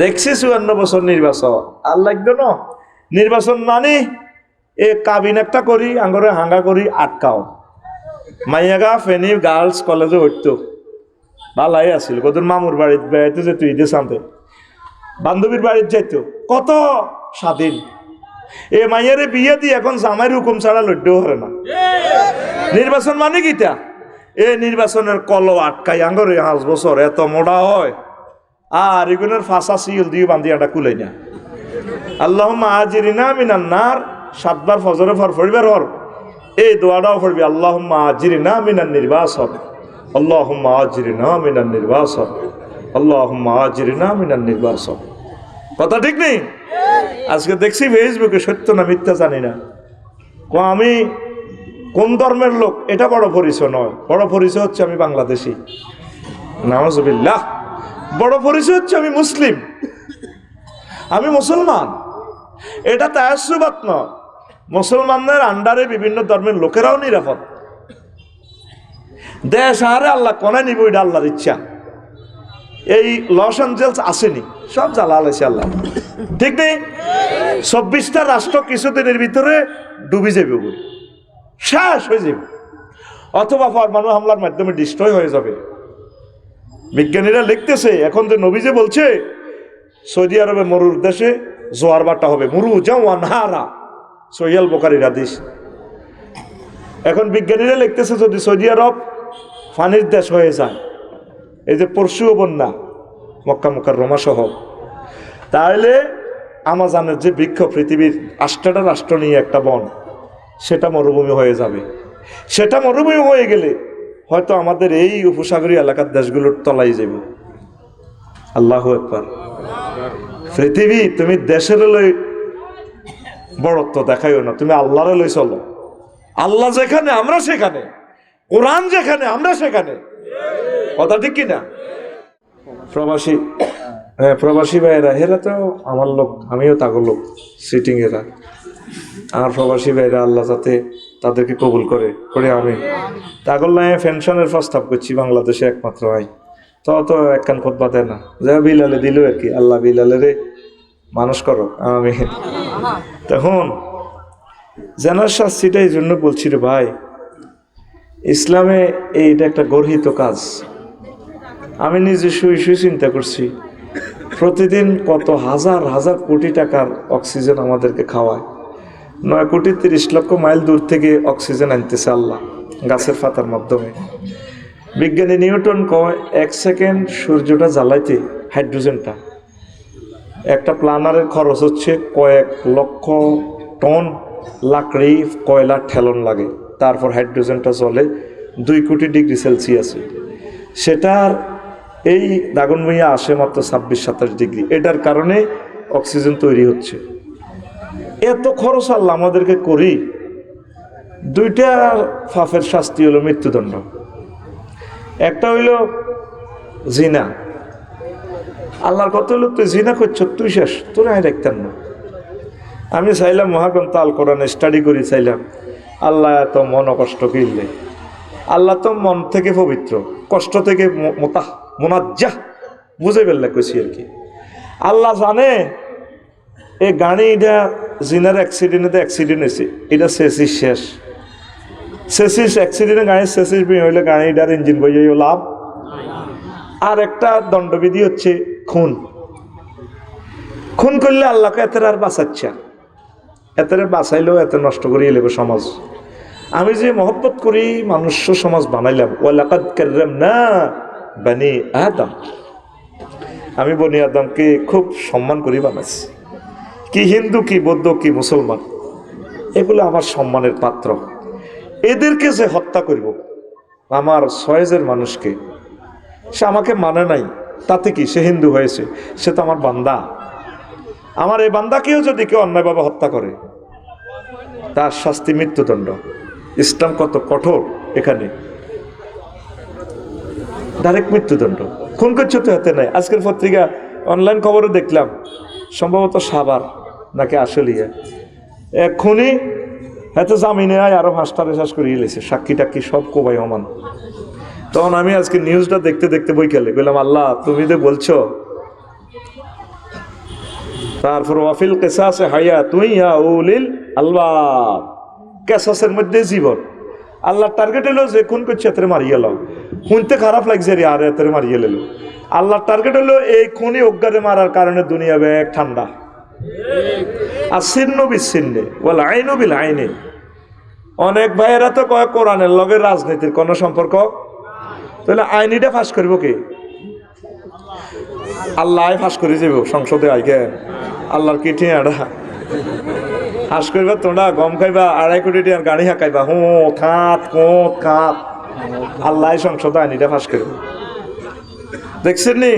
দেখছি 54 বছর নির্বাচন আর লাগবে না নির্বাচন মানে এ কাবিনেটটা করি আঙ্গরে হাঙ্গা করি আটকাও মাইয়াগা ফেনী গার্লস কলেজে উঠতো ভালাই আসছিল কত মামুর বাড়িতে বেড়াইতে যেত ঈদের সামনে বান্ধবীর বাড়িতে যাইতো কত স্বাধীন এ মাইয়ারে বিয়ে দিয়ে এখন জামাইয়ের হুকুম ছাড়া লড়তেও পারে না নির্বাচন মানে কিটা এ নির্বাচনের কল আটকাই আঙ্গরে 5 বছর এত মোটা হয় আর এগুলোর ফাঁসা সিল দিয়ে বান্ধিয়াটা কুলাই না আল্লাহুম্মা আজিরিনা মিনান নার 7 বার ফজরে পড়িবার হর এই দোয়াটাও পড়বি আল্লাহুম্মা আজিরিনা মিনান নির্বাসন আল্লাহুম্মা আজিরিনা মিনান নির্বাসন আল্লাহুম্মা আজিরিনা মিনান নির্বাসন কথা ঠিক নেই আজকে দেখছি ফেসবুকে সত্য না মিথ্যা জানি না আমি কোন ধর্মের লোক এটা বড় পরিচয় নয় বড় পরিচয় হচ্ছে আমি বাংলাদেশি নাউজুবিল্লাহ বড় পরিচয় হচ্ছে আমি মুসলিম আমি মুসলমান এটা তায়াসসুবাত নয় মুসলমানদের আন্ডারে বিভিন্ন ধর্মের লোকেরাও নিরাপদ দেশ আরে আল্লাহ কোনে নিব এটা আল্লাহর ইচ্ছা এই লস অ্যাঞ্জেলস আসেনি সব জালাল আছে আল্লাহ ঠিক নেই 24টা রাষ্ট্র কিছুদিনের ভিতরে ডুবে যাবে শেষ হয়ে যাবে অথবা পরমাণু হামলার মাধ্যমে ডিস্ট্রয় হয়ে যাবে বিজ্ঞানীরা লিখতেছে এখন যে নবী যে বলছে সৌদি আরবে মরুর দেশে জোয়ার বাটা হবে মুরু জাওয়ান হারা সহিহ বুখারীর হাদিস এখন বিজ্ঞানীরা লিখতেছে যদি সৌদি আরব পানির দেশ হয়ে যায় এই যে পরশু বন্যা মক্কা মুকাররমা সহ তাহলে আমাজনের যে বৃক্ষ পৃথিবীর 8টা রাষ্ট্র নিয়ে একটা বন সেটা মরুভূমি হয়ে যাবে সেটা মরুভূমি হয়ে গেলে হয়তো আমাদের এই উপসাগরীয় এলাকার দেশগুলোর তলায় যাবে আল্লাহু আকবার পৃথিবী তুমি দেশের লই বড়ত্ব দেখাইও না তুমি আল্লাহরে লই চলো আল্লাহ যেখানে আমরা সেখানে কোরআন যেখানে আমরা সেখানে কথা ঠিক কিনা প্রবাসী হ্যাঁ প্রবাসী ভাইয়েরা এরা তো আমার লোক আমিও তাগো লোক সিটিং এরা আর প্রবাসী ভাইরা আল্লাহ যাতে তাদেরকে কবুল করে আমি তাগল্লায় পেনশনের প্রস্তাব করছি বাংলাদেশে একমাত্র ভাই তো একখান খুতবা দেয় না যা বিলালে দিল আর কি আল্লাহ বিলালেরে মানুষ করো আমি তখন জানার শাস্তিটা এই জন্য বলছি রে ভাই ইসলামে এইটা একটা গর্হিত কাজ আমি নিজে শুয়ে চিন্তা করছি প্রতিদিন কত হাজার হাজার কোটি টাকার অক্সিজেন আমাদেরকে খাওয়ায় 9 কোটি 30 লক্ষ মাইল দূর থেকে অক্সিজেন আনতেছে আল্লাহ গাছের পাতার মাধ্যমে বিজ্ঞানী নিউটন কয় 1 সেকেন্ড সূর্যটা জ্বালাইতে হাইড্রোজেনটা একটা প্লানারের খরচ হচ্ছে কয়েক লক্ষ টন লাকড়ি কয়লা ঠেলন লাগে তারপর হাইড্রোজেনটা চলে 2 কোটি ডিগ্রি সেলসিয়াসে সেটার এই দাগনভূঞা আসে মাত্র 26-27 ডিগ্রি এটার কারণে অক্সিজেন তৈরি হচ্ছে এত খরচ আল্লাহ আমাদেরকে করি 2টা পাপের শাস্তি হলো মৃত্যুদণ্ড একটা হইল জিনা আল্লাহর কথা হলো তুই জিনা করছ তুই শেষ তোর আমি দেখতেন না আমি চাইলাম মহাগ্রন্থ আল কোরআনে স্টাডি করি চাইলাম আল্লাহ এত মন কষ্ট কিনলে আল্লাহ তো মন থেকে পবিত্র কষ্ট থেকে মোনাজ্জাহ বুঝে ফেললে কইছি আর কি আল্লাহ জানে এই গাড়িটা জিনার অ্যাক্সিডেন্ট হয়েছে এটা সেসিস শেষ সেসিস অ্যাক্সিডেন্টে গাড়ির সেসিস বিয়ে হইলে গাড়িটার ইঞ্জিন বইয়েও লাভ আর একটা দণ্ডবিধি হচ্ছে খুন করলে আল্লাহকে এতের আর বাঁচাচ্ছে এতের বাঁচাইলেও এত নষ্ট করিয়ে নেবে সমাজ আমি যে মহব্বত করি মানুষ সমাজ বানাইলাম ওয়ালাকাদ কাররামনা বনি আদম আমি বনি আদমকে খুব সম্মান করি বানাইছি কি হিন্দু কি বৌদ্ধ কি মুসলমান এগুলো আমার সম্মানের পাত্র এদেরকে যে হত্যা করব আমার 6,000 মানুষকে সে আমাকে মানে নাই তাতে কি সে হিন্দু হয়েছে সে তো আমার বান্দা আমার এই বান্দাকেও যদি কেউ অন্যায়ভাবে হত্যা করে তার শাস্তি মৃত্যুদণ্ড ইসলাম কত কঠোর এখানে ডাইরেক্ট মৃত্যুদণ্ড খুন করছে তো হাতে নাই আজকের পত্রিকা অনলাইন খবরে দেখলাম সম্ভবত সাভার নাকি আশুলিয়া এক্ষুনি এত জামিনে আয় আরো 5টা রেশাস করিয়ে লেছে সাক্ষী টাক্ষী সব কোবাই সমান তখন আমি আজকে নিউজটা দেখতে দেখতে বই খেলে বললাম আল্লাহ তুমি যে বলছো তারপর ওয়াফিল কিসাসে হায়াতুন ইয়া উলিল আলবাব, কিসাসের মধ্যে জীবন। আল্লাহর টার্গেট হলো যে খুন করছে এতে মারিয়ে লাও, শুনতে খারাপ লাগছে রে আর এতে মারিয়ে লেলো। আল্লাহর টার্গেট হলো এই খুনি অজ্ঞানে মারার কারণে দুনিয়া ব্যাগ ঠান্ডা। আর ছিন্ন বিচ্ছিন্নে ওয়াল আইনু বিল আইনে। অনেক ভাইয়েরা তো কয় কোরআনের লগে রাজনীতির কোনো সম্পর্ক, তাহলে আইনিটা ফাঁস করবো কে? আল্লাহ ফাঁস করে যাব সংসদে আইকে আল্লাহর কি ঠিয়াটা ফাঁস করবা, তোমরা গম খাইবা 2.5 কোটি টাকার গাড়ি হাঁকাইবা, খাত কোঁত খাত, আল্লাহ সংসদে আইনিটা ফাঁস করবে। দেখছেন নি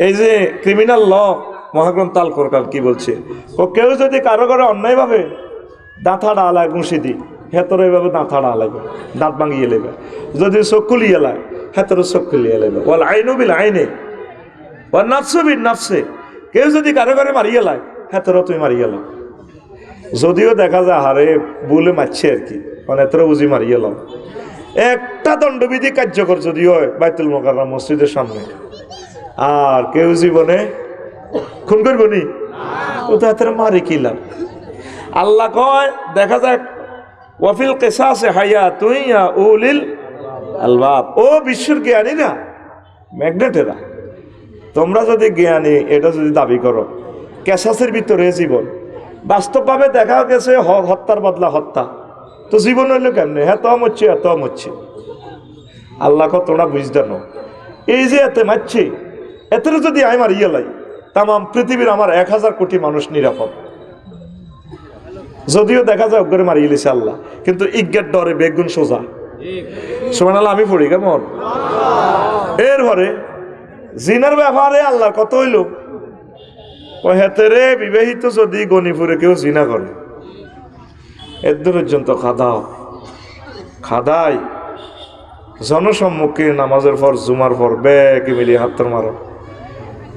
এই যে ক্রিমিনাল ল মহাগ্রন্থ আল কোরআন কি বলছে, ও কেউ যদি কারো করে অন্যায় ভাবে দাঁথা ডালায় ঘুষি দি, হেতর এইভাবে দাঁথা ডালাইবে, দাঁত ভাঙিয়ে লেবে। যদি চোখ খুলিয়ে লায় হেতর চোখ খুলিয়ে লেবে। ওয়াল আইনু বিল আইনে ওয়ান নাফসু বিন নাফসে। কেউ যদি কারো করে মারিয়ে লায় হেতর তুই মারিয়ে লাও। যদিও দেখা যায় হারে বলে মারছে আর কি, মানে এত বুঝি মারিয়ে লাও। একটা দণ্ডবিধি কার্যকর যদি হয় বাইতুল মোকাররম মসজিদের সামনে, আর কেউ জীবনে খুন করবো নি, ও তো এত মারি কি লাভ? আল্লাহ কয় দেখা যাক ওয়াফিল কিসাসে হায়াতুন ইয়া উলিল আলবাব। ও বিশ্বের জ্ঞানী না ম্যাগনেটেরা, তোমরা যদি জ্ঞানী এটা যদি দাবি করো, কেসাসের ভিতরে জীবন, বাস্তবভাবে দেখা গেছে হত্যার বদলা হত্যা, তো জীবন হইলো কেমনে? হ্যাঁ তো মরছে এত মরছে। আল্লাহ কত তোমরা বুঝতে নো, এই যে এতে মারছে এতে যদি আমি মারিয়ে লাই তাম পৃথিবীর আমার 1000 কোটি মানুষ নিরাপদ। যদিও দেখা যায় অজ্ঞরে মারিয়ে লিছে আল্লাহ, কিন্তু ইজ্ঞার ডরে বেগুন সোজা। সুবহানাল্লাহ আমি পড়ি কেমন। এরপরে জিনার ব্যাপারে আল্লাহর কত হইল, ও হেতেরে বিবাহিত যদি গণিপুরে কেউ জিনা করে এর পর্যন্ত খাদাই জনসম্মুখে নামাজের পর জুমার পর ব্যাগ মিলিয়ে হাতর মারো।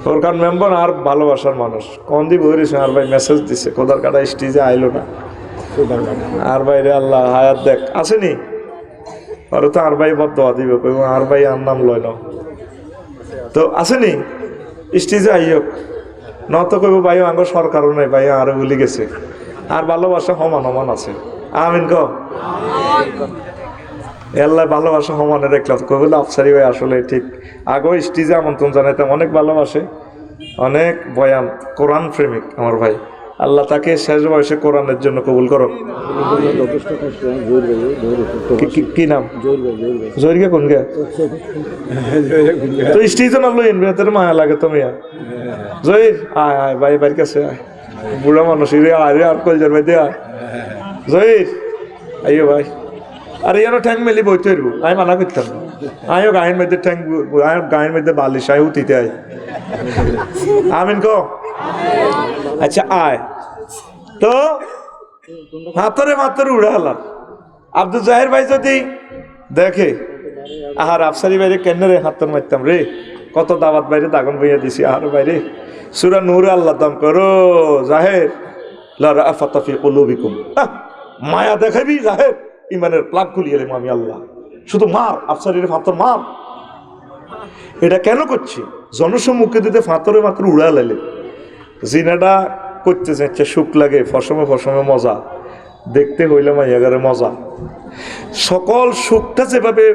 সরকার মেম্বার আর ভালোবাসার মানুষ কন দি বইছে, আর ভাই মেসেজ দিছে কোদার কাটা স্টেজে আইলো না, আর বাইরে আল্লাহ হায়াত দেখ আসেনি, আর তো আর ভাই বদ দোয়া দিবে, কইব আর ভাই আর নাম লয় না, তো আসেনি স্টেজে আইয়ক নত কইব ভাই আঙ্গ সরকারও নাই, ভাই আরো ভুলে গেছে, আর ভালোবাসা সমান সমান আছে। আমিন ক আল্লাহ ভালোবাসা সমানে দেখলাম, কইব আফসারি ভাই আসলে ঠিক আগেও স্টেজে আমন্ত্রণ জানাইতাম, অনেক ভালোবাসে, অনেক বয়ান, কোরআন প্রেমিক আমার ভাই। আল্লাহ তাকে শেষ বয়সে কোরআনের জন্য কবুল করো। কি নাম? জহির কোন গে তো স্টেজে না লইন তোর মায়া লাগে তো মিয়া। জহির আয় আয় ভাই বাড়ির কাছে আয়, বুড়া মানুষ আরে আর কলজার ভাই দে আয়। জহির আইও ভাই, আরে ইয়ানো ঠ্যাং মেলি বইতে হইব, আমি মানা করতাম না, আমিও গায়ের মধ্যে ঠ্যাং, গায়ের মধ্যে বালিশ আয় উঠিতে আয়। আমিন ক আচ্ছা আয়। তো হাতরে মাত্র উড়ে হলাম। আব্দুল জাহের ভাই যদি দেখে আহার আফসারি বাইরে কেন রে হাতর মারতাম রে, কত দাওয়াত বাইরে দাগন বইয়া দিছি, আহার বাইরে সূরা নূর আল্লাহ দাম করো জাহের লা রাফাতা ফি কুলুবিকুম, মায়া দেখাবি জাহের, ইমানের প্লাগ খুলিয়ে এলাম আমি আল্লাহ, শুধু মার আফসারির ফাতর মার। এটা কেন করছি? জনসম্মুখে দিতে ফাতরে মাত্র উড়া লাইলে জিনাটা করতে চাইছে, সুখ লাগে, ফসমে ফসমে মজা, দেখতে হইলে মাইয়াগারে মজা, সকল সুখটা যেভাবে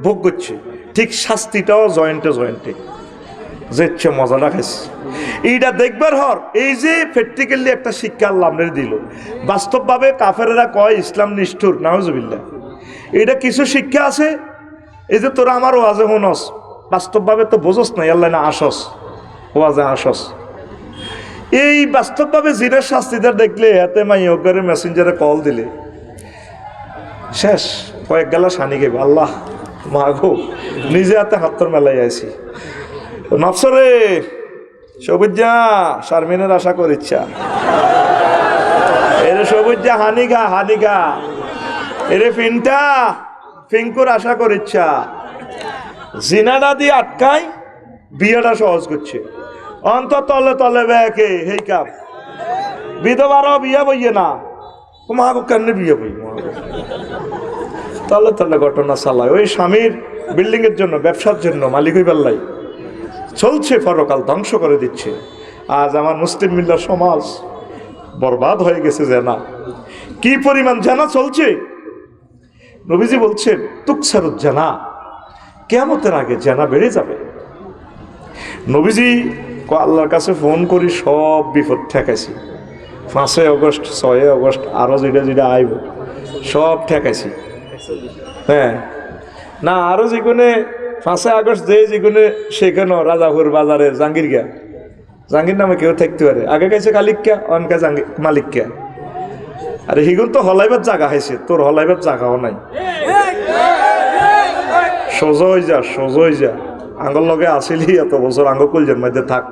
ভোগ করছে ঠিক শাস্তিটাও জয়েন্টে জয়েন্টে যেচ্ছে মজাটা খাইছে। এইটা দেখবার হর এই যে প্র্যাকটিক্যালি একটা শিক্ষা আল্লাহ আমাদের দিল। বাস্তবভাবে কাফেরেরা কয় ইসলাম নিষ্ঠুর, নাউজুবিল্লাহ, এটা কিছু শিক্ষা আছে। এই যে তোরা আমার ওয়াজে হনস, বাস্তবভাবে তো বোঝস নাই, আল্লাহ না আসস ওয়াজে আসস। এই বাস্তবভাবে জিনের শাস্তিদার দেখলে হাতে মাইয়গের মেসেঞ্জারে কল দিলে শেষ, কয়েক গেলা সানি গেব আল্লাহ মা গো, নিজে হাতে হাতর মেলাই আইছি। নফসরে সবুজা শারমিনের আশা করিচ্ছা, এরে সবুজা হানিগা হানিগা, এরে ফিনটা ফিঙ্কুর আশা করিচ্ছা, জিনাটা দিয়ে আটকাই বিয়েটা সহজ করছে, অন্ত তলে তলে ব্যাকে হেই কাপ বিধবারও বিয়ে বইয়ে না, মাগো কেমনে বিয়ে বই, তলে তলে ঘটনা চালায়। ওই স্বামীর বিল্ডিং এর জন্য, ব্যবসার জন্য, মালিক হই পাল্লাই চলছে, পরকাল ধ্বংস করে দিচ্ছে। আজ আমার মুসলিম মিল্লার সমাজ বরবাদ হয়ে গেছে জানা। কি পরিমাণ জানা চলছে। নবীজি বলছেন তুকসারুত জানা, কিয়ামতের আগে জানা বেড়ে যাবে। নবীজি আল্লাহর কাছে ফোন করি সব বিপদ ঠেকাইছি। 5 আগস্ট 6 আগস্ট আরো যেটা যেটা আইব সব ঠেকাইছি। হ্যাঁ না আরো যেখানে 5 আগস্ট যেখানে সেখানে রাজাপুর বাজারে জাহাঙ্গীর নামে কেউ থাকতে পারে। আগে গেছে কালিকা অনকা মালিকা। আরে হিগুন তো হলাইবার জায়গা হয়েছে, তোর হলাইবার জায়গাও নাই। সোজা হয়ে যা আঙ্গর লগে আসিলি এত বছর আঙ্গ কলজের মধ্যে থাক,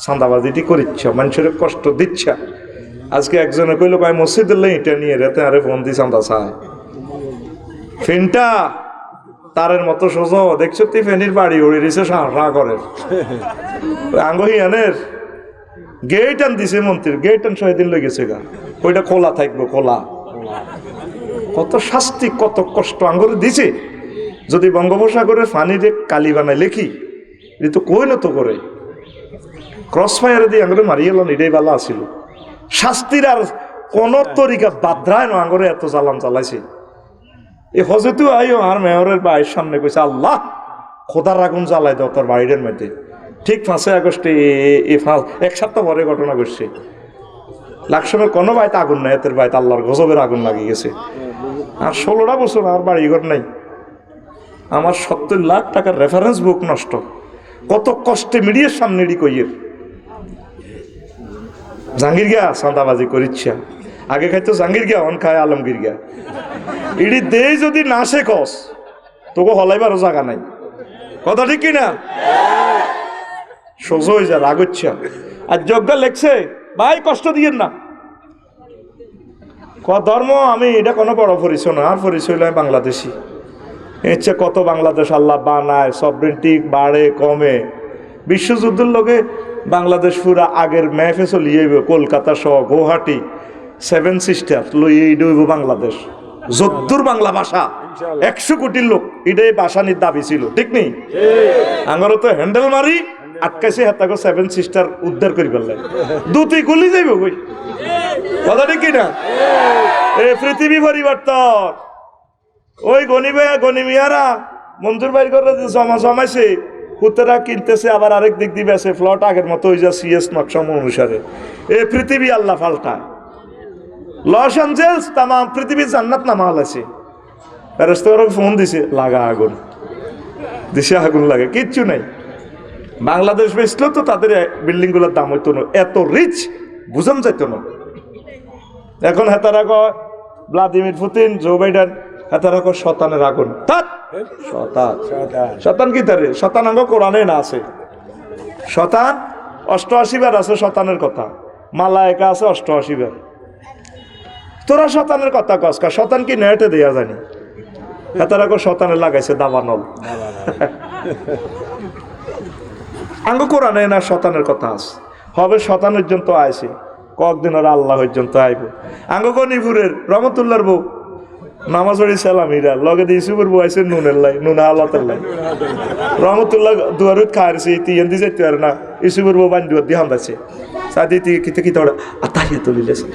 চাঁদাবাজিটি করিচ্ছ, মানুষের কষ্ট দিচ্ছ। আজকে একজনে কইল কয় মসজিদের ইটা নিয়ে রেতে আরে বন্দি চাঁদা চায়। ফেনটা তারের মতো সোজা দেখছো তুই ফেনির বাড়ি উড়ে দিছে সাঁ করে আঙ্গ হিয়ানের গেট আন দিছে মন্ত্রীর গেট আন 6 দিন লেগেছে গা। ওইটা খোলা থাকবো খোলা। কত শাস্তি কত কষ্ট আঙ্গুরে দিছে। যদি বঙ্গোপসাগরের ফানিরে কালি বানায় লেখি এ তো কই না তো করে ক্রস ফায়ারে দিয়ে আঙ্গুরে মারিয়ে এলাম, এটাই ভালো আসিল। শাস্তির আর কোন তরিকা বাদ্রায় না আঙ্গুরে এত জ্বালান চালাইছে। এই হজেতু আইও আর মেয়রের বাড়ির সামনে কইছে আল্লাহ খোদার আগুন জ্বালাই দাও তোর বাড়ির মধ্যে। ঠিক 5 আগস্টে এক সপ্তাহ পরে ঘটনা ঘটছে। লাকসমে কোনো বাড়িতে আগুন নাই, এতের বাড়িতে আল্লাহর গজবের আগুন লাগিয়ে গেছে। আর 16টা বছর আর বাড়িঘর নাই। আমার 70 লাখ টাকার রেফারেন্স বুক নষ্ট। কত কষ্টে মিডিয়ার সামনে এডি কইয়ের জাহাঙ্গীর গিয়া চাঁদাবাজি করিচ্ছা। আগে খাইতো জাহাঙ্গীর গিয়া অন খায় আলমগীর গিয়া। ইডি দেই যদি না শেখস তোকে হলাইবারও জায়গা নাই। কথা ঠিক কিনা? সোজা হয়ে যা রাগচ্ছা। আর যজ্ঞা লেখছে ভাই কষ্ট দিয়েন না। ধর্ম আমি এটা কোনো বড় পরিচয় না, আর পরিচয় নয় বাংলাদেশি। ইচ্ছে কত বাংলাদেশ আল্লাহ বানায়, সভরেন্টি বাড়ে কমে। বিশ্বযুদ্ধের লোকে বাংলাদেশ পুরা আগের ম্যাপে চলিয়ে কলকাতা সহ গুয়াহাটি 7 সিস্টার লইয়ে ডইব বাংলাদেশ। যদ্দুর বাংলা ভাষা 100 কোটির লোক এটাই ভাষা নিয়ে দাবি ছিল, ঠিক নেই? আঙ্গর তো হ্যান্ডেল মারি আটকাইছে হাতাকে 7 সিস্টার উদ্ধার করি ফেললেন। দুটি গুলি যাইব কই? কথা ঠিক কিনা? এই পৃথিবী পরিবর্তন। ওই গনিমিয়ারা মঞ্জুর বাইর করে জমাইছে, পুতেরা কিনতেছে, আবার আরেক দিক দিয়ে বেছে ফ্লট আগের মতো ওই যা সিএস নকশা অনুসারে। এই পৃথিবী আল্লাহ পাল্টায়। লস অ্যাঞ্জেলস তামাম পৃথিবীর জান্নাত নামা হলাছে। ফেরেশতারা ফোন দিছে লাগা আগুন, দিছে আগুন লাগে, কিচ্ছু নাই। বাংলাদেশ বেচলো তো তাদের বিল্ডিং গুলোর দাম হইতো না, এত রিচ বুঝান যাইতো না। এখন হেতারা কয় ভ্লাদিমির পুতিন, জো বাইডেন, হেতারা কয় শতানের আগুন। শতান কি তারে? শতানাঙ্গ কোরআনে না আছে। শতান 88 বার আছে শতানের কথা, মালায়েকা আছে 88 বার। তোরা শতানের কথা কসকা, শতান কি নেটে দেয়া জানি? হেতারা কয় শতানে লাগাইছে দাবানল। আঙ্গ কোরআনে না শতানের কথা আছে। হবে শতান পর্যন্ত আইছে, কয়েকদিন আর আল্লাহ পর্যন্ত আইব। আঙ্গ গনিপুরের রহমতুল্লাহর বউ নামাজ পড়ি সালামিরা লগে দিয়ে ইসুপুর বউ আইছে নুনের লাই, নুনা আল্লাতের লাই। রহমতুল্লাহ দুয়ারুত খাইছে তিয়ান দি যাইতে পারে না, ইসুপুর বউ বান দুয়ার দিয়ে হান্দাছে। সাদি কিতে কিতে আতাহিয়া তুলিলেছে।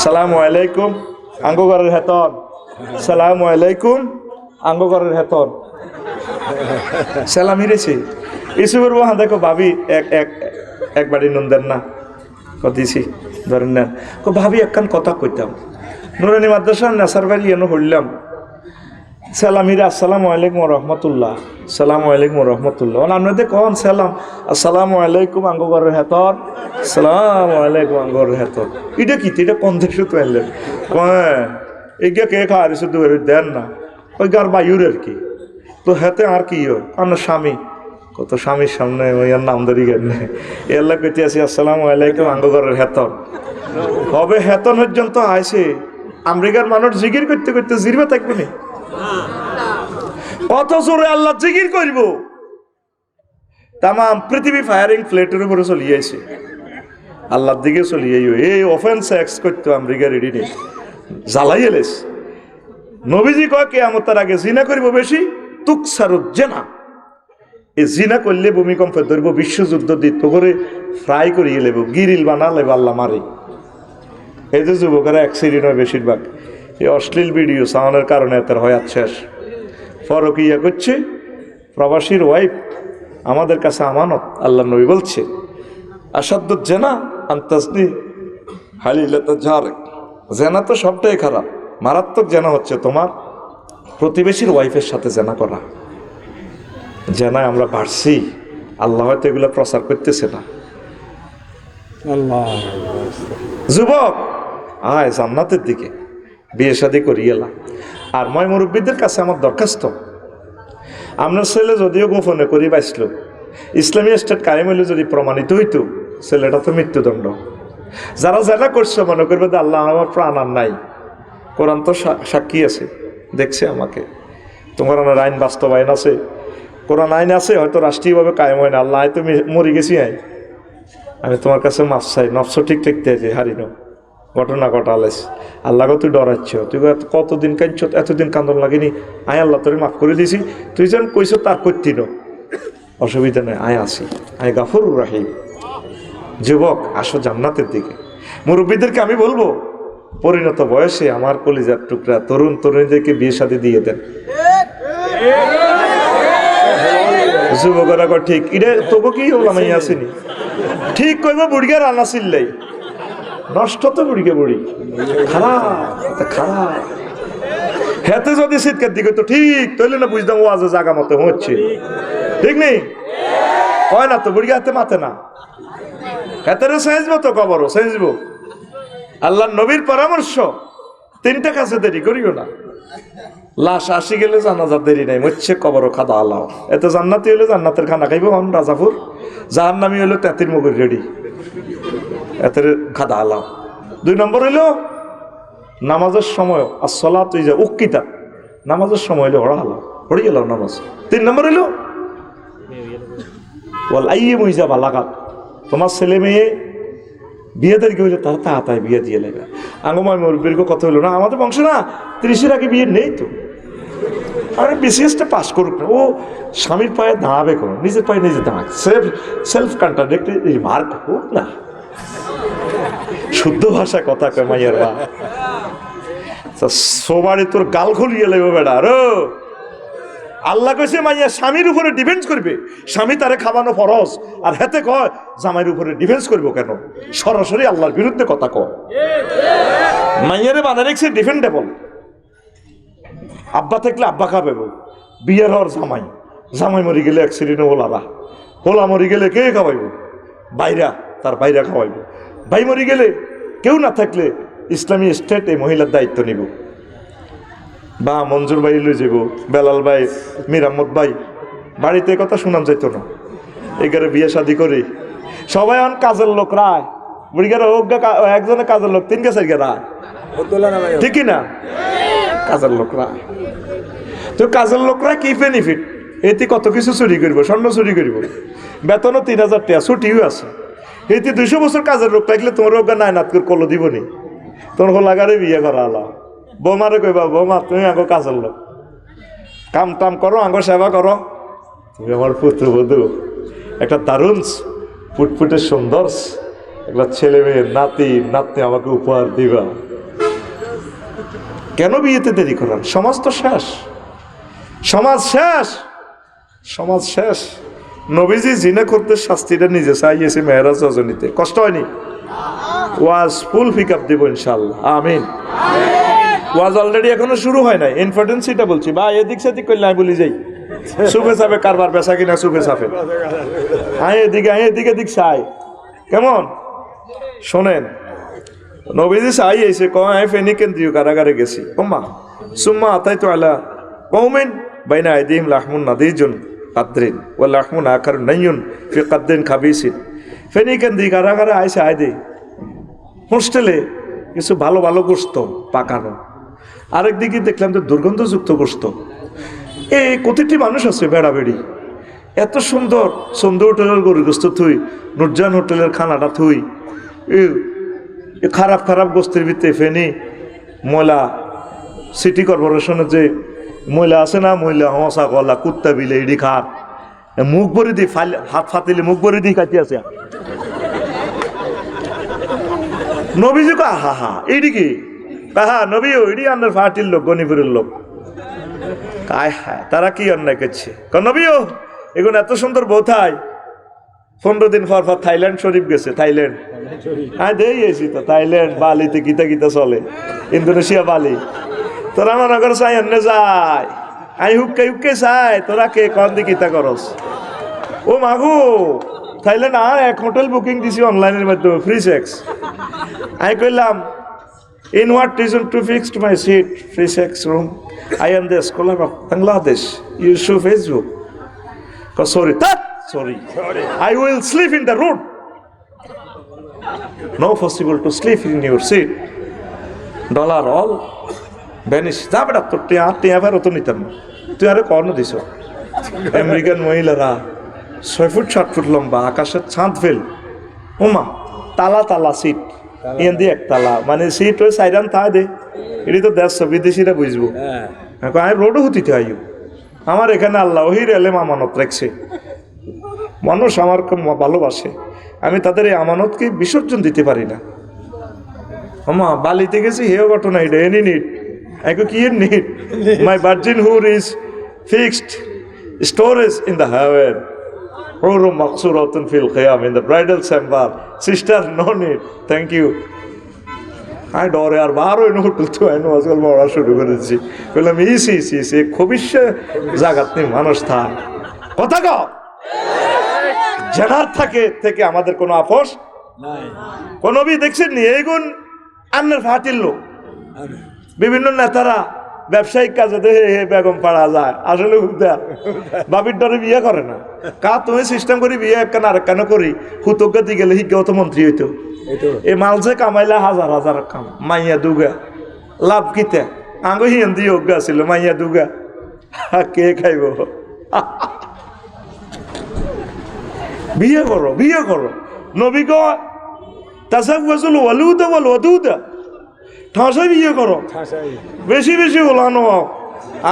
সালামু আলাইকুম আঙ্গ ঘরের হেতন, সালামু আলাইকুম আঙ্গ ঘরের হেতন। সালামি রেছে ইসুপুর বউ দেখো ভাবি এক বাড়ি নুন দেন না, দিছি ধরেন নেন। ভাবি একখান কথা কইতাম, নুরানি মাদ্রাসার নেশার বাড়ি এনে হইলাম। সালামিরা আসসালামু আলাইকুম রহমতুল্লাহ, সালামু আলাইকুম রহমতুল্লাহ। আপনাদের কন সালাম আসসালামু আলাইকুম আঙ্গরের হেতর, সালামু আলাইকুম আঙ্গরের হেতর। এটা কি? এটা কোন দেশে তো এলেন? হ্যাঁ এগিয়ে কে খাওয়ার শুধু দেন না, ওই গার বায়ুর আর কি। তো হেতে আর কি আপনার স্বামী, কত স্বামীর সামনে ওই আর নাম ধরি গেল এল্লা কেটে আসি আসসালামু আলাইকুম আঙ্গরের হেতর। হবে হেতন পর্যন্ত আইসে আমেরিকার মানুষ জিকির করতে করতে জিরবে থাকবে না। কত জোরে আল্লাহ জিকির করব। তাম পৃথিবী ফায়ারিং ফ্লেটের উপরে চলিয়েছে, আল্লাহর দিকে চলিয়ে এই অফেন্স এক্স করতো আমেরিকা রেডি নেই, জ্বালাই এলেস। নবীজি কয় কিয়ামতের আগে জিনা করব বেশি, তুকসারুজ জেনা। এই জিনা করলে ভূমিকম্পে ধরব, বিশ্বযুদ্ধ দিত করে ফ্রাই করিয়ে লেব, গিরিল বানালে আল্লাহ মারে। এই যে যুবকেরা অ্যাক্সিডেন্ট হয় বেশিরভাগ এই অশ্লীল ভিডিও সাউন্ডের কারণে এত হয়াত শেষ। ফরকিয়া করছে প্রবাসীর ওয়াইফ আমাদের কাছে আমানত। আল্লাহ নবী বলছে আসাদ্দুজ জেনা আন্তাজনি হালিলাতা জারেক, জেনা তো সবটাই খারাপ, মারাত্মক জেনা হচ্ছে তোমার প্রতিবেশীর ওয়াইফের সাথে জেনা করা। জেনায় আমরা বাড়ছি, আল্লাহ হয়তো এগুলো প্রচার করতেছে না। যুবক আয় জান্নাতের দিকে, বিয়ে শাদী করিয়ে এলাম। আর ময় মুরব্বীদের কাছে আমার দরখাস্ত, আপনার ছেলে যদিও গোপনে করি বাঁচল, ইসলামী স্টেট কায়েম হইলে যদি প্রমাণিত হইতো, ছেলেটা তো মৃত্যুদণ্ড। যারা যারা করছে মনে করবে যে আল্লাহ আমার প্রাণ আর নাই, কোরআন তো সাক্ষী আছে, দেখছে আমাকে। তোমার আইন বাস্তবায়ন আছে, কোরআন আইন আছে, হয়তো রাষ্ট্রীয়ভাবে কায়েম হয় না। আল্লাহ হয়তো মরে গেছি, আমি তোমার কাছে মাফ চাই, নফস ঠিক থাকতে আছে হারিনো ঘটনা ঘটালেস। আল্লাহকে তুই ডরাচ্ছ, তুই কতদিন কাঁদছ, এতদিন কান্দন লাগেনি, আয় আল্লাহ তোর মাফ করে দিছি, তুই যেন কইস তার করতি ন, অসুবিধা নেই, আয় আসি, আয় গাফুরুর রাহিম। যুবক আসো জান্নাতের দিকে। মুরব্বীদেরকে আমি বলবো পরিণত বয়সে আমার কলিজার টুকরা তরুণ তরুণীদেরকে বিয়ে শাদী দিয়ে দেন। যুবকরা ঠিক এটা তবু কি হলাম আমি আসিনি, ঠিক কইব বুড়িকে রান্না ছিললেই নষ্ট তো বুড়িকে বুড়ি খারাপ খারাপ। হেতে যদি শীতকার দিকে তো ঠিক তৈলে না বুঝতাম ও আজ জাগা মতো হচ্ছে, ঠিক নেই হয় না তো বুড়িকে হাতে মাতে না, হেতারে সেঁচবো তো কবরও সেঁচবো। আল্লাহ নবীর পরামর্শ তিনটা কাছে দেরি করিও না, লাশ আসি গেলে জানাজার দেরি নাই, মরছে কবরও খাদা আলাও। এত জান্নাতি হলে জান্নাতের খানা খাইব হন রাজাপুর, জাহান্নামী হলো তেতির মগর রেডি, এতের খাদা আলাও। 2 নম্বর হইল নামাজের সময় আসলা তুই যা উকিতা, নামাজের সময় হইলে হড়া হালাও, হড়ি গেল নামাজ। 3 নম্বর হইল বল আইয়ে মইজা বালাকাত, তোমার ছেলে মেয়ে বিয়েদের কি হইলে তারা তাড়াতাড়ি বিয়ে দিয়ে নেবে। আঙ্গময় মুরব্বীর কথা হইলো না, আমাদের বংশ না 30-এর আগে বিয়ে নেই তো, আরে বিসিএসটা পাস করুক না, ও স্বামীর পায়ে দাঁড়াবে কোনো, নিজের পায়ে নিজে দাঁড়াক, সেলফ কন্ট্রাডিক্টরি মার্ক হোক না, শুদ্ধ ভাষায় কথা কয় মাইয়ার বা সবারই তোর গাল খুলিয়ে লেবে বেড়া। আরো আল্লাহ কইছে মাইয়া স্বামীর উপরে ডিফেন্স করবে, স্বামী তারে খাওয়ানো ফরজ, আর হেতে কয় জামাইয়ের উপরে ডিফেন্স করবো কেন? সরাসরি আল্লাহর বিরুদ্ধে কথা কয়। মাইয়ারে বানা রেখেছে ডিফেন্ডেবল, আব্বা থাকলে আব্বা খাবে, বিয়ের হর জামাই, জামাই মরি গেলে অ্যাক্সিডেন্ট ওলারা, হোলা মরি গেলে কে খাওয়াইব? বাইরা, তার বাইরা খাওয়াইব। ভাই মরি গেলে কেউ না থাকলে ইসলামী স্টেট এই মহিলার দায়িত্ব নিব, বা মঞ্জুর ভাই লই যাব, বেলাল ভাই, মীর আহমদ ভাই, বাড়িতে কথা শুনাম যাইতো না। এগারে বিয়ে শাদি করি সবাই অন কাজের লোক রায়, বুড়িগার একজনে কাজের লোক, 3 4 রায়, ঠিকই না? কাজের লোক রায়, তো কাজের লোকরা কি বেনিফিট? এতে কত কিছু চুরি করব, স্বর্ণ চুরি করব, বেতনও 3000 টাকা, ছুটিও আছে। এতে 200 বছর কাজের লোক থাকলে তোমার ওগা নাই নাত করে কলো দিব নি, তোমার লাগারে বিয়ে করা আলা। বৌমারে কইবা বৌমা তুমি আগে কাজের লোক, কাম টাম করো, আগে সেবা করো, তুমি আমার পুত্রবধূ, একটা দারুণ ফুটফুটে সুন্দর একটা ছেলে মেয়ে নাতি নাতনি আমাকে উপহার দিবা। কেন বিয়েতে দেরি করার? সমাজ তো শেষ, সমাজ শেষ, সমাজ শেষ। নবীজি জিনা করতে শাস্তিটা নিজে চাইয়েছে মেহরাজ রজনীতে, কষ্ট হয়নি? ওয়াজ ফুল পিক আপ দেবো ইনশাল্লাহ, আমিন। ওয়াজ অলরেডি এখনো শুরু হয় নাই, ইনফর্টেন্সিটা বলছি, বা এদিক সেদিক করলে আমি বলি যাই সুফে সাফে কারবার বেচা কিনা সুফে সাফে, এদিকে দিক চাই কেমন শোনেন। নবীজি চাই এসে কয় ফেনী কেন্দ্রীয় কারাগারে গেছি, কম্মা সুম্মা আতাই তো আলা কৌমেন বাইনা আইদিহিম লাহমুন নাদিজুন কাদরিন ওয়া লাহমুন আখার নাইয়ুন ফি কাদরিন খাবিসিন। ফেনী কেন্দ্রীয় কারাগারে আইসে আইদে হোস্টেলে কিছু ভালো ভালো গোস্ত পাকানো, আরেকদিকে দেখলাম যে দুর্গন্ধযুক্ত গোস্ত। এই কতটি মানুষ আছে বেড়াবেড়ি, এত সুন্দর সুন্দর হোটেলের গরু গোস্ত থুই, নুরজান হোটেলের খানাটা থুই, খারাপ খারাপ গোস্তের ভিতরে ফেনি ময়লা, সিটি কর্পোরেশনের যে ময়লা আছে না, ময়লা হসা গলা কুত্তা বিলে এডি খাপ, মুখ ভরে দি হাত ফাতিলে মুখ ভরে দি কাটি আছে নবীজি কো হা হা এইডি কি হা নবী ওইডি আন্দার ফাটির লোক গনিপুরের লোক কায় হায় তারা কি অন্যায় করছে নবীও এগুলো এত সুন্দর বোথায় 15 দিন পর থাইল্যান্ড শরীফ গেছে থাইল্যান্ড হ্যাঁ দেখেছি তো থাইল্যান্ড বালিতে গীতা গীতা চলে ইন্দোনেশিয়া বালি তোরা মনে করো চাই অন্য যায় আমি হুক্কে হুক্কে চাই তোরা কে কন দি গীতা করস ও মাগু থাইল্যান্ড আর এক হোটেল বুকিং দিছি অনলাইনের মাধ্যমে ফ্রি সেক্স আমি কইলাম in what reason to fixed my seat free sex room I am the scholar of Bangladesh you show Facebook sorry I will sleep in the road no possible to sleep in your seat dollar all vanish যা বেটা তোর টিয়া ফেরত নিতাম না তুই আরে কর্ণ দিছ আমেরিকান মহিলারা 6 ফুট 7 ফুট লম্বা আকাশের ছাদ ফেল ওমা তালা তালা সিট ইয়ান দিয়ে একতলা মানে সিট ওই সাইডান তা দে এটি তো দেশ বিদেশিরা বুঝবো আমি রোডও হতিতে আইও আমার এখানে আল্লাহ ওহির এলেম আমানত রাখছে মানুষ আমার খুব ভালোবাসে আমি তাদের এই আমানতকে বিসর্জন দিতে পারি না আমা বালিতে গেছি হেও ঘটনা এটা এনি নিট একো কি নিট মাই ভার্জিন হুর is fixed storage in the haven Room Maksuratun fil Qiyam in the bridal chamber. Sister, no need. Thank you. I ডরে আর বারো এনে হোটেল তো আইনো আজকাল মরা শুরু করেছি বললাম ইসি খবিসে জাগাত নেই মানুষ থাক কথা কও জানার থেকে আমাদের কোনো আপোষ নাই কোন নবী দেখছেন নি এইগুন আন্নের ফাটিল লোক বিভিন্ন নেতারা ব্যবসায়িক কাজে দেখে বেগম পাড়া যায় আসলে হুদা বাবির ডরে বিয়ে করে না কা তুমি সিস্টেম করি বিয়ে একখান আরেকখানে করি হুতজ্ঞতি গেলে শিক্ষাগত মন্ত্রী হইতো এই মালসে কামাইলা হাজার হাজার কাম মাইয়া দুগা লাভ কিতে আঙ্গ হিন্দি অজ্ঞা ছিল মাইয়া দুগা কে খাইব বিয়ে করো নবী কয় তাসাওয়াজুল ওয়ালুদা ওয়াল ওয়াদুদা ঠাসাই বিয়ে করো বেশি বেশি ওলানো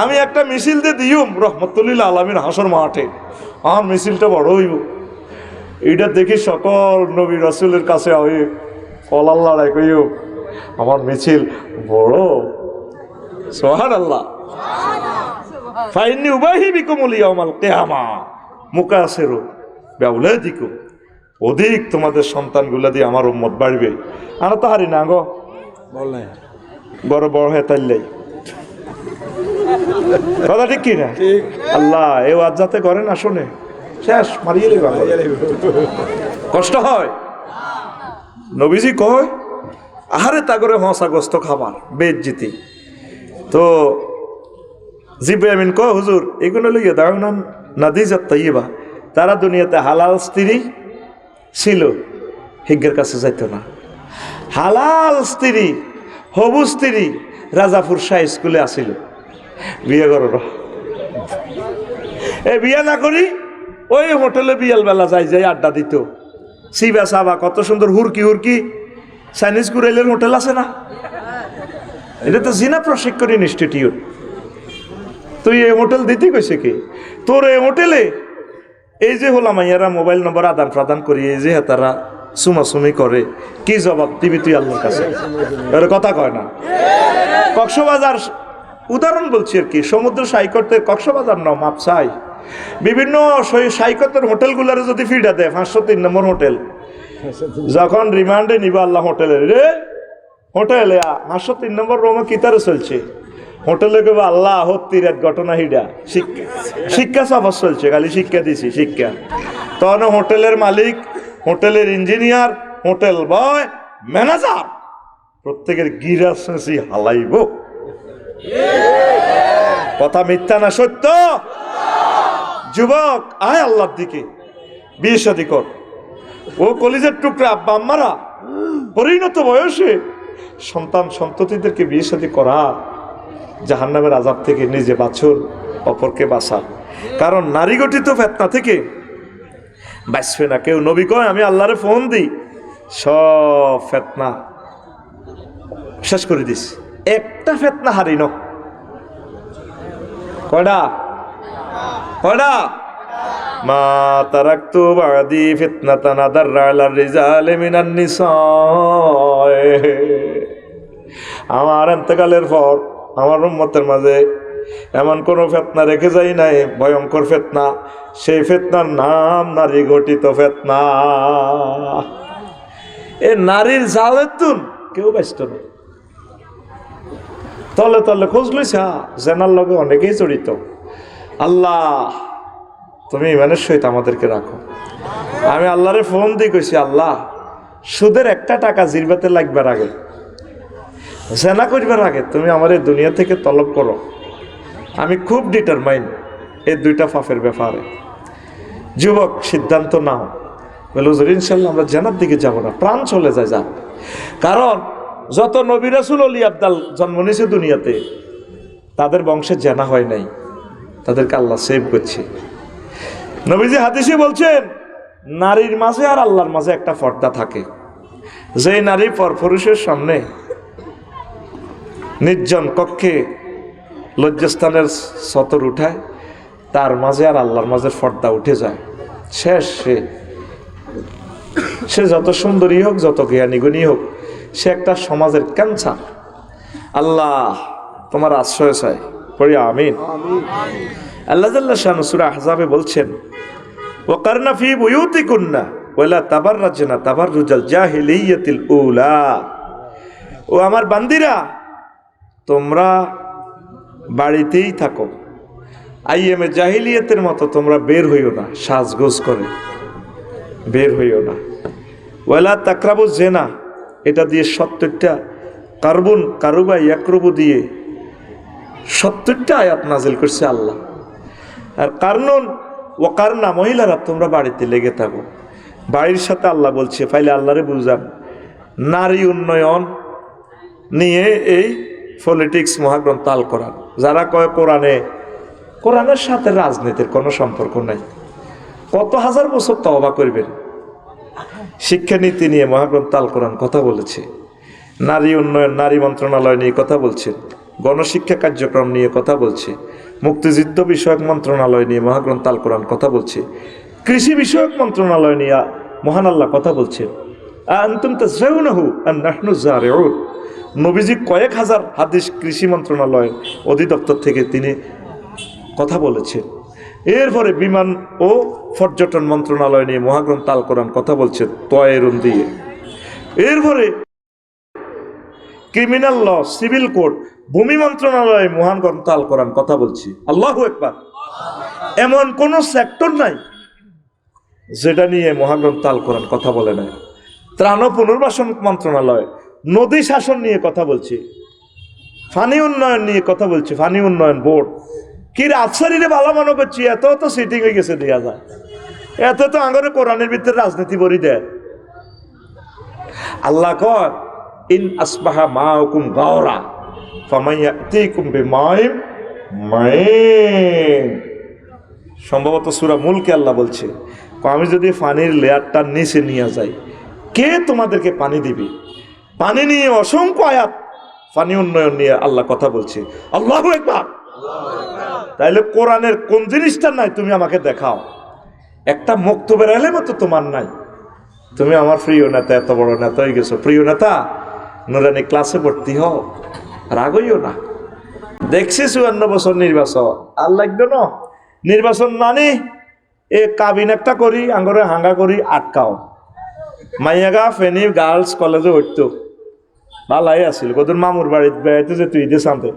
আমি একটা মিছিল দিয়ে দিউম রহমতুল্লিল আলমীর হাসর মাঠে আমার মিছিলটা বড় হইব এইটা দেখি সকল নবী রাসূলের কাছে হয়ে কলার লড়াই কইও আমার মিছিল বড় সুবহানাল্লাহ ফাইন্নি উবাহি বিকুমুল ইয়াউমাল কিয়ামা মুকাসিরু বিআউলাদিকুম অধিক তোমাদের সন্তানগুলা দিয়ে আমার উম্মত বাড়বে আর তো হারি না গো বড় বড় হয়ে তাইলাই কথা ঠিক কি না আল্লাহ এ ওয়াজ যাতে করে না শোনে শেষ মারিয়ে কষ্ট হয় নবীজি কয় আহারে তা করে হসাগ্রস্ত খাবার বেজ্জিতি তো জিব্রাইল কয় হুজুর এগুলো লইয়া দাও না নাদিজাত তাইয়্যিবা তারা দুনিয়াতে হালাল স্ত্রী ছিল হিজ্ঞের কাছে যাইতো না হালাল স্ত্রী হবু স্ত্রী রাজাপুর শাহ স্কুলে আসিল বিয়ে করো এ বিয়ে না করি ওই হোটেলে বিয়াল বেলা যাই আড্ডা দিত সিবা সাবা কত সুন্দর হুরকি চাইনিজ কুরাইলের হোটেল আছে না এটা তো জিনা প্রশিক্ষণ ইনস্টিটিউট তুই এই হোটেল দিতে কইছে কি তোর এই হোটেলে এই যে হলাম মাইয়ারা মোবাইল নম্বর আদান প্রদান করি এই যে তারা সুমাসুমি করে কি জবাব দিবি তুই আল্লাহর কাছে এর কথা কয় না কক্সবাজার উদাহরণ বলছি আর কি সমুদ্র সৈকতের কক্সবাজার নাও মাপসাই বিভিন্ন সৈকতের হোটেলগুলোর যদি ফিডা দেয় 503 নম্বর হোটেল যখন রিমান্ডে নিবা আল্লাহ হোটেলে রে হোটেলে 503 নম্বর রুমে কিতারে চলছে হোটেলে কেবা আল্লাহ হত্তির এক ঘটনা হিডা শিক্ষা সফর চলছে খালি শিক্ষা দিছি শিক্ষা তখন হোটেলের মালিক হোটেলের ইঞ্জিনিয়ার হোটেল বয় ম্যানেজার প্রত্যেকের গিরাসি হালাইব কথা মিথ্যা না সত্য যুবক আয় আল্লাহর দিকে বিয়ে শাদী কর ও কলিজের টুকরা আব্বা আম্মারা পরিণত বয়সে সন্তান সন্ততিদেরকে বিয়ে শাদী করা জাহান্নামের আযাব থেকে নিজে বাঁচুন অপরকে বাঁচান কারণ নারী গঠিত ফিতনা থেকে বাঁচবে না কেউ নবী কয় আমি আল্লাহরে ফোন দিই সব ফিতনা শেষ করে দিস একটা ফিতনা হারিন কয়টা মা তারাকতু বাদি ফিতনাতান আদাররা আলার রিজালি মিনান নিসা। আমার ইন্তেকালের পর আমার উম্মতের মাঝে এমন কোন ফিতনা রেখে যাই নাই, ভয়ঙ্কর ফিতনা। সেই ফিতনার নাম নারী ঘটিত ফিতনা। এ নারীর জালেতুন কেউ ব্যস্ত নেই। তলে তলে খোঁজ লইছা, জেনার লগে অনেকেই জড়িত। আল্লাহ তুমি ইমানের সহিত আমাদেরকে রাখো। আমি আল্লাহরে ফোন দিয়ে কইছি, আল্লাহ সুদের একটা টাকা জিরবাতে লাগবার আগে, জেনা করবার আগে তুমি আমার এই দুনিয়া থেকে তলব করো। আমি খুব ডিটারমাইন্ড এই দুইটা পাপের ব্যাপারে। যুবক সিদ্ধান্ত নাও, বলে হুজুর ইনশাল্লাহ আমরা জেনার দিকে যাব না, প্রাণ চলে যায় যা। কারণ যত নবী রাসূল ওলি আবদাল জন্ম নিয়েছে দুনিয়াতে, তাদের বংশে জেনা হয় নাই, তাদেরকে আল্লাহ সেভ করছে। নবীজি হাদিসে বলছেন, নারীর মাঝে আর আল্লাহর মাঝে একটা পর্দা থাকে। যেই নারী পরপুরুষের সামনে নির্জন কক্ষে লজ্জাস্থানের সতর উঠায়, তার মাঝে আর আল্লাহর মাঝে পর্দা উঠে যায়। শেষ সে যত সুন্দরী হোক, যত জ্ঞানী গুণী হোক, সে একটা সমাজের ক্যান্সার। আল্লাহ তোমার আশ্রয় চাই, পড়ি আমিন। আল্লাহ জাল্লা শানু সূরা আহজাবে বলছেন, ওয়াকারনা ফি বুয়ুতিকুন্না ওয়ালা তাবাররাজনা তাবাররুজাল জাহিলিয়াতিল উলা। ও আমার বান্দিরা, তোমরা বাড়িতেই থাকো, আইএমএ জাহিলিয়াতের মতো তোমরা বের হইও না, সাজগোজ করে বের হইও না। ওয়ালা তাকরাবু জেনা, এটা দিয়ে 70টা কার্বন কারুবা ইয়াকরুবু দিয়ে 70টা আয়াত নাজিল করছে আল্লাহ। আর কারণ ওয়াকারনা, মহিলারা তোমরা বাড়িতে লেগে থাকো। বাড়ির সাথে আল্লাহ বলছে, ফাইলে আল্লাহরে বুঝান নারী উন্নয়ন নিয়ে এই পলিটিক্স মহাগ্রন্থ আল কোরআন। যারা কয় কোরআনের সাথে রাজনীতির কোনো সম্পর্ক নাই, কত হাজার বছর তওবা করবেন। শিক্ষানীতি নিয়ে মহাগ্রন্থ আল কোরআন কথা বলেছে, নারী উন্নয়ন, নারী মন্ত্রণালয় নিয়ে কথা বলছেন, গণশিক্ষা কার্যক্রম নিয়ে কথা বলছে, মুক্তিযুদ্ধ বিষয়ক মন্ত্রণালয় নিয়ে মহাগ্রন্থ আল কোরআন কথা বলছে, কৃষি বিষয়ক মন্ত্রণালয় নিয়ে মহান আল্লাহ কথা বলছে। আনতুম তাজরাউনাহু আন নাহনু জারিউন। নবীজি কয়েক হাজার হাদিস কৃষি মন্ত্রণালয় অধিদপ্তর থেকে তিনি কথা বলেছেন। এরপরে বিমান ও পর্যটন মন্ত্রণালয় নিয়ে মহাগ্রন্থ আল কোরআন কথা বলছে তয়েরুন দিয়ে। এরপরে ক্রিমিনাল ল, সিভিল কোড, ভূমি মন্ত্রণালয়ে মহান গ্রন্থ আল কোরআন কথা বলছি। আল্লাহু আকবার। এমন কোন সেক্টর নাই যেটা নিয়ে মহাগ্রন্থ আল কোরআন কথা বলে না। ত্রাণ ও পুনর্বাসন মন্ত্রণালয় নদী শাসন নিয়ে কথা বলছি, পানি উন্নয়ন নিয়ে কথা বলছি, পানি উন্নয়ন বোর্ড। কি রাজশাহীরে ভালো মনে করছি, এত তো সিটিং হয়ে গেছে, দেওয়া যায় এত তো আঙরে কোরআনের ভিতরে রাজনীতি বরি দেয়। আল্লাহ কয়, ইন আসবাহা মাউকুম গাওরা ফামাইয়াতিকুম বিমাইম মাইন। সম্ভবত সূরা মুলকে আল্লাহ বলছে, আমি যদি পানির লেয়ারটা নিচে নিয়ে যাই, কে তোমাদেরকে পানি দিবে? পানি নিয়ে অসংখ্য আয়াত, পানি উন্নয়ন নিয়ে আল্লাহ কথা বলছে। আল্লাহু আকবার। তাইলে কোরআনের কোন জিনিসটা নাই তুমি আমাকে দেখাও। একটা মক্তবের এলেমও তো তোমার নাই। তুমি আমার প্রিয় নেতা, এত বড় নেতা হয়ে গেছো, প্রিয় নেতা নুরানি ক্লাসে ভর্তি হও, রাগইও না। দেখছি 54 বছর নির্বাচন, আর লাগবে না নির্বাচন মানে এ কাবিন একটা করি, আঙ্গরে হাঙ্গা করি আটকাও। মাইয়াগা ফেনী গার্লস কলেজে উঠতো, ভালাই আসছিল। কত মামুর বাড়িতে বেড়াইতে যেত, ঈদে সামতে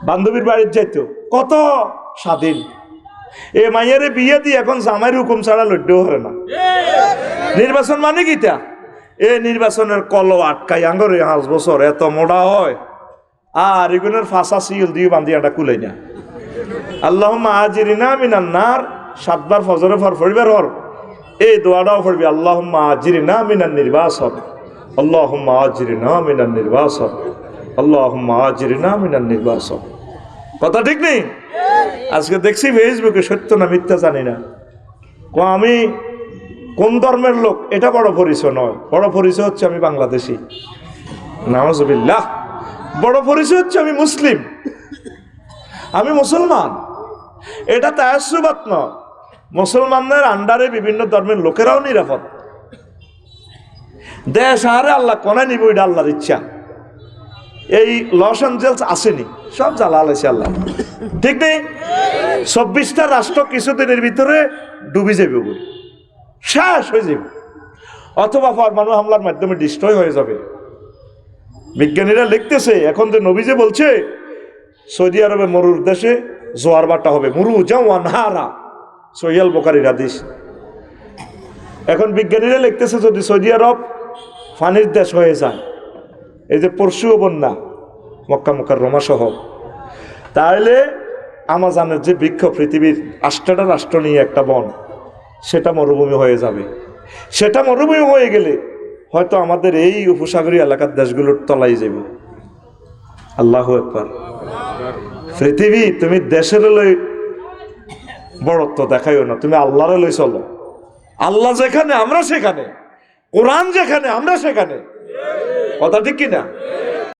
বান্ধবীর বাড়িতে যাইতো, কত স্বাধীন। এ মাইয়ারে বিয়ে দিয়ে এখন জামাইয়ের হুকুম ছাড়া লড়তেও পারে না। নির্বাচন মানে কিটা? এ নির্বাচনের কল আটকাই আঙ্গরে 5 বছর এত মোড়া হয়, আর এগুলোর ফাঁসা সিল দিয়ে বান্ধিয়াটা কুলাই না। আল্লাহুম্মা আজিরিনা মিনান নার 7 বার ফজরে পড়িবার হর এই দোয়াটাও পড়বি, আল্লাহুম্মা আজিরিনা মিনান নির্বাসন, আল্লাহুম্মা আজিরিনা মিনান নির্বাসন, আল্লাহুম্মা আজিরিনা মিনান নির্বাসন। কথা ঠিক নেই? আজকে দেখছি ফেসবুকে, সত্য না মিথ্যা জানি না, আমি কোন ধর্মের লোক এটা বড় পরিচয় নয়। বড় পরিচয় হচ্ছে আমি বাংলাদেশি, নাউজুবিল্লাহ। বড় পরিচয় হচ্ছে আমি মুসলিম, আমি মুসলমান। এটা তায়াসসুবাত নয়, মুসলমানদের আন্ডারে বিভিন্ন ধর্মের লোকেরাও নিরাপদ। দেশ আরে আল্লাহ কোনে নিব এটা আল্লাহর ইচ্ছা। এই লস অ্যাঞ্জেলস আসেনি, সব জ্বালা আলাইছে আল্লাহ, ঠিক নেই? 24টা রাষ্ট্র কিছুদিনের ভিতরে ডুবে যাবে, শেষ হয়ে যাবে, অথবা পরমাণু হামলার মাধ্যমে ডিস্ট্রয় হয়ে যাবে। বিজ্ঞানীরা লিখতেছে এখন যে নবী যে বলছে সৌদি আরবে মরুর দেশে জোয়ার বাটা হবে, মরু জাওয়ান হারা, সহিয়াল বুখারীর হাদিস। এখন বিজ্ঞানীরা লিখতেছে যদি সৌদি আরব পানির দেশ হয়ে যায়, এই যে পরশুও বন্যা মক্কা মুকাররমা সহ, তাহলে আমাজনের যে বৃক্ষ, পৃথিবীর 8টা রাষ্ট্র নিয়ে একটা বন, সেটা মরুভূমি হয়ে যাবে। সেটা মরুভূমি হয়ে গেলে হয়তো আমাদের এই উপসাগরীয় এলাকার দেশগুলোর তলায় যাবে। আল্লাহু আকবার। পৃথিবী তুমি দেশের লই বড়ত্ব দেখাইও না, তুমি আল্লাহরে লই চলো। আল্লাহ যেখানে আমরা সেখানে, কোরআন যেখানে আমরা সেখানে, কথা ঠিক কিনা?